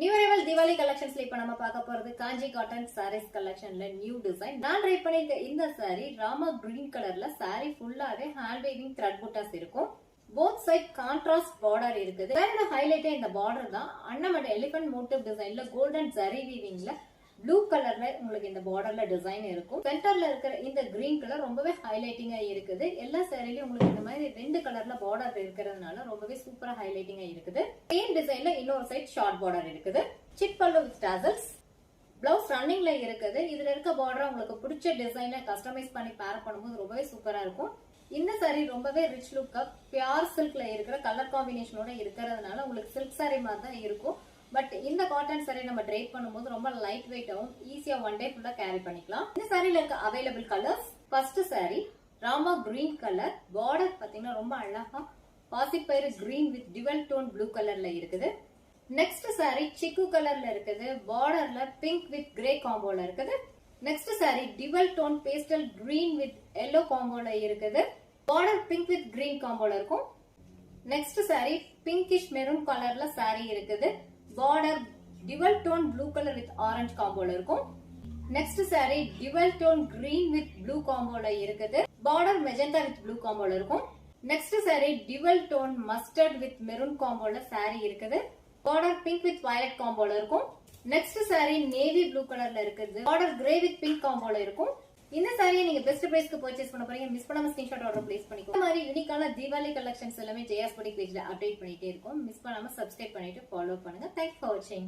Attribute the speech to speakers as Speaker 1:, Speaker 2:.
Speaker 1: New arrival Deepavali கலெக்ஷன்ஸ்ல இப்ப நம்ம பார்க்க போறது காஞ்சி காட்டன் சாரீஸ் கலெக்ஷன்ல நியூ டிசைன். நான் ட்ரை பண்ணிருக்க இந்த சாரி ராமா கிரீன் கலர்ல சாரி ஃபுல்லாவே ஹேண்ட் வீவிங் த்ரெட் புட்டாஸ் இருக்கும். போத் சைட் கான்ட்ராஸ்ட் பார்டர் இருக்குது. வேற ஹைலைட்டே இந்த பார்டர் தான். அன்னமட எலிபென்ட் மோட்டிவ் டிசைன்ல கோல்டன் ஜரி வீவிங்ல ப்ளூ கலர்ல உங்களுக்கு இந்த பார்டர்ல டிசைன் இருக்கும். சென்டர்ல இருக்கிற இந்த கிரீன் கலர் ரொம்பவே ஹைலைட்டிங்கா இருக்குது. எல்லா சாரிலயும் உங்களுக்கு இந்த மாதிரி ரெண்டு கலர்ல பார்டர் இருக்கிறதுனால ரொம்பவே சூப்பரா ஹைலைட்டிங்கா இருக்குது. சேம் டிசைன்ல இன்னொரு சைட் ஷார்ட் பார்டர் இருக்குது. சிட் பல்லு வித் டாசல்ஸ். பிளவுஸ் ரன்னிங்ல இருக்குது. இதுல இருக்க பார்டர் உங்களுக்கு பிடிச்ச டிசைன்ல கஸ்டமைஸ் பண்ணி பேர் பண்ணும்போது ரொம்பவே சூப்பரா இருக்கும். இந்த சாரி ரொம்பவே ரிச் லுக்கா பியூர் சில்க்ல இருக்கிற கலர் காம்பினேஷனோட இருக்கிறதுனால உங்களுக்கு சில்க் சாரி மாதிரி தான் இருக்கும். பட் இந்த காட்டன் சாரி நம்ம ட்ரேப் பண்ணும்போது ரொம்ப லைட் வெயிட்டாவும் ஈஸியா ஒன் டே ஃபுல்லா கேரி பண்ணிக்கலாம். இந்த சாரில இருக்க available colours. First sari Rama green colour. Border பாத்தீங்கன்னா ரொம்ப அழகா பாசிப்பயிறு green with dual tone blue கலர்ல இருக்குது. நெக்ஸ்ட் சாரி சிக்கு கலர்ல இருக்குது. பார்டர்ல பிங்க் வித் கிரே காம்போல இருக்குது. Next sari dual tone pastel green with yellow காம்போல இருக்குது. பார்டர் பிங்க் வித் கிரீன் காம்போல இருக்கும். நெக்ஸ்ட் சாரி பிங்கிஷ் மெரூன் கலர்ல சாரி இருக்குது. Border dual tone blue colour with orange காம்போல இருக்கும். Next sari dual tone green with blue காம்போல இருக்குது. பார்டர் மெஜந்தா வித் ப்ளூ காம்போல இருக்கும். Next sari dual tone mustard with maroon காம்போல சாரி இருக்குது. பார்டர் பிங்க் வித் வயலட் காம்போல இருக்கும். நெக்ஸ்ட் சாரி நேவி ப்ளூ கலர்ல இருக்குது. பார்டர் கிரே வித் பிங்க் காம்போல இருக்கும். இந்த சாரியை நீங்க பெஸ்ட் பிரைஸ்க்கு பர்ச்சேஸ் பண்ண போறீங்க. மிஸ் பண்ணாம ஸ்கிரீன்ஷாட் ஆர்டர் பிளேஸ் பண்ணிக்கோ. இந்த மாதிரி யூனிக்கான தீபாவளி கலெக்ஷன்ஸ் எல்லாமே ஜெயாஸ் பொட்டிக் பேஜ்ல அப்டேட் பண்ணிட்டே இருக்கும். மிஸ் பண்ணாம சப்ஸ்கிரைப் பண்ணிட்டு ஃபாலோ பண்ணுங்க. தேங்க்ஸ் ஃபார் வாட்சிங்.